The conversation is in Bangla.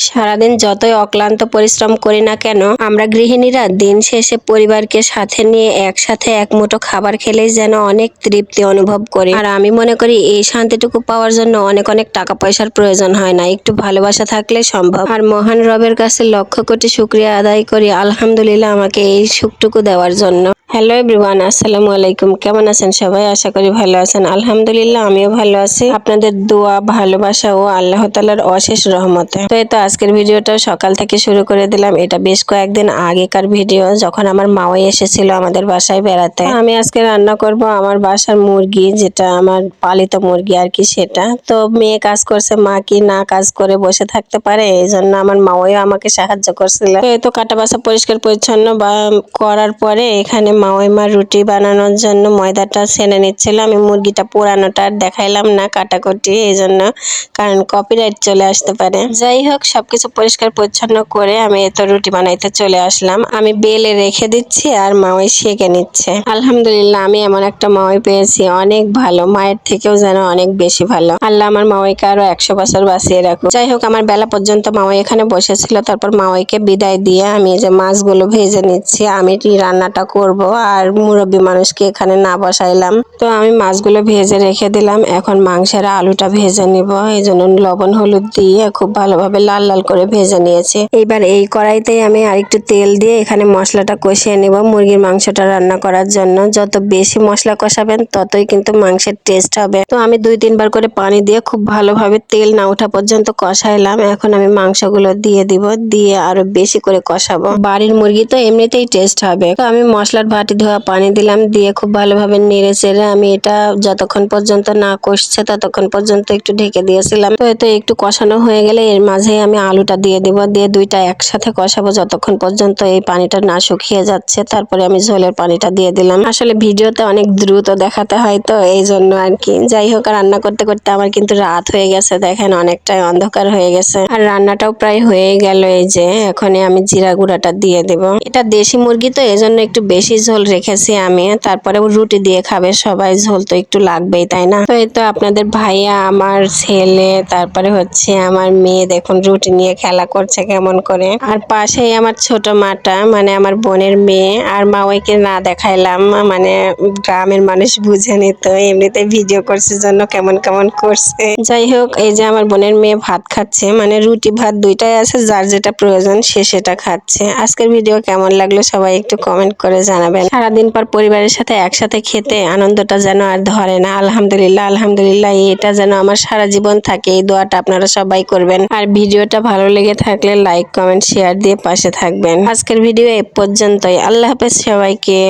সারাদিন যতই অক্লান্ত পরিশ্রম করি না কেন, আমরা গৃহিণীরা দিন শেষে পরিবারকে সাথে নিয়ে একসাথে এক মুঠো খাবার খেলেই যেন অনেক তৃপ্তি অনুভব করি। আর আমি মনে করি এই শান্তিটুকু পাওয়ার জন্য অনেক অনেক টাকা পয়সার প্রয়োজন হয় না, একটু ভালোবাসা থাকলে সম্ভব। আর মহান রবের কাছে লক্ষ কোটি শুকরিয়া আদায় করি আলহামদুলিল্লাহ আমাকে এই সুখটুকু দেওয়ার জন্য। হ্যালো এভরিওয়ান, আসসালামু আলাইকুম। কেমন আছেন সবাই? আশা করি ভালো আছেন। আলহামদুলিল্লাহ আমিও ভালো আছি, আপনাদের দোয়া, ভালোবাসা ও আল্লাহ তাআলার অশেষ রহমতে। তো এই তো আজকের ভিডিওটা সকাল থেকে শুরু করে দিলাম। এটা বেশ কয়েকদিন আগেকার ভিডিও, যখন আমার মাওই এসেছিল আমাদের বাসায় বেড়াতে। আমি আজকে রান্না করব আমার বাসার মুরগি, যেটা আমার পালিত মুরগি আর কি, সেটা। তো মেয়ে কাজ করছে, মা কি না কাজ করে বসে থাকতে পারে, এই জন্য আমার মাওইও আমাকে সাহায্য করছিল। তো এই তো কাটা বাছা পরিষ্কার পরিচ্ছন্ন করার পরে এখানে মাওই মা রুটি বানানোর জন্য ময়দাটা ছেনে নিচ্ছিল। আমি মুরগিটা পোড়ানোটা আর দেখাইলাম না কাটাকুটি, এই জন্য, কারণ কপিরাইট চলে আসতে পারে। যাই হোক, সবকিছু পরিষ্কার পরিচ্ছন্ন করে আমি এত রুটি বানাইতে চলে আসলাম। আমি বেলে রেখে দিচ্ছি আর মাওই সেঁকে নিচ্ছে। আলহামদুলিল্লাহ আমি এমন একটা মাওই পেয়েছি, অনেক ভালো, মায়ের থেকেও যেন অনেক বেশি ভালো। আল্লাহ আমার মাওইকে আরো 100 বছর বাঁচিয়ে রাখুক। যাই হোক, আমার বেলা পর্যন্ত মাওই এখানে বসেছিল। তারপর মাওইকে বিদায় দিয়ে আমি যে মাছগুলো ভেজে নিচ্ছি। আমি রান্নাটা করব আর মুরব্বী মানুষকে এখানে না বসাইলাম। তো আমি মাছগুলো ভেজে রেখে দিলাম। এখন মাংসের আলুটা ভেজে নিব, এই জন্য লবণ হলুদ দিয়ে খুব ভালোভাবে লাল লাল করে ভেজে নিয়েছি। এইবার এই কড়াইতেই আমি আরেকটু তেল দিয়ে এখানে মশলাটা কষিয়ে নিব মুরগির মাংসটা রান্না করার জন্য। যত বেশি মশলা কষাবেন ততই কিন্তু মাংসের টেস্ট হবে। তো আমি 2-3 বার করে পানি দিয়ে খুব ভালোভাবে তেল না ওঠা পর্যন্ত কষাইলাম। এখন আমি মাংসগুলো দিয়ে দিব, দিয়ে আরো বেশি করে কষাবো। বাড়ির মুরগি তো এমনিতেই টেস্ট হবে। তো আমি মশলার বাটি ধোয়া পানি দিলাম, দিয়ে খুব ভালোভাবে নেড়ে চেড়ে আমি এটা যতক্ষণ পর্যন্ত না কষছে ততক্ষণ পর্যন্ত একটু ঢেকে দিয়েছিলাম। তো এতে একটু কষানো হয়ে গেলে এর মাঝে আমি আলুটা দিয়ে দিব, দিয়ে দুইটা একসাথে কষাবো যতক্ষণ পর্যন্ত এই পানিটা না শুকিয়ে যাচ্ছে। তারপরে আমি ঝোলের পানিটা দিয়ে দিলাম। আসলে ভিডিওতে অনেক দ্রুত দেখাতে হয় তো এই জন্য আর কি। যাই হোক, রান্না করতে করতে আমার কিন্তু রাত হয়ে গেছে, দেখেন অনেকটাই অন্ধকার হয়ে গেছে। আর রান্নাটাও প্রায় হয়ে গেল। এই যে এখনই আমি জিরা গুঁড়াটা দিয়ে দেব। এটা দেশি মুরগি তো এজন্য একটু বেশি ঝোল রেখেছি আমি। তারপরে রুটি দিয়ে খাবে সবাই, ঝোল তো একটু লাগবেই, তাই না? তো এই তো আপনাদের ভাইয়া, আমার ছেলে, তারপরে হচ্ছে আমার মেয়ে, দেখুন রুটি নিয়ে খেলা করছে কেমন করে। আর পাশেই আমার ছোট মাটা, মানে আমার বোনের মেয়ে। আর মাওইকে না দেখাইলাম, মানে গ্রামের মানুষ বুঝে নিত, এমনিতে ভিডিও করছে জন্য কেমন কেমন করছে। যাই হোক, এই যে আমার বোনের মেয়ে ভাত খাচ্ছে, মানে রুটি ভাত দুইটাই আছে, যার যেটা প্রয়োজন সে সেটা খাচ্ছে। আজকের ভিডিও কেমন লাগলো সবাই একটু কমেন্ট করে জানাবেন। সারাদিন পর পরিবারের সাথে একসাথে খেতে আনন্দটা যেন আর ধরে না। আলহামদুলিল্লাহ আলহামদুলিল্লাহ, এটা যেন আমার সারা জীবন থাকে, এই দোয়াটা আপনারা সবাই করবেন। আর ভিডিওটা ভালো লেগে থাকলে লাইক কমেন্ট শেয়ার দিয়ে পাশে থাকবেন। আজকের ভিডিও এ পর্যন্তই। আল্লাহ হাফেজ সবাইকে।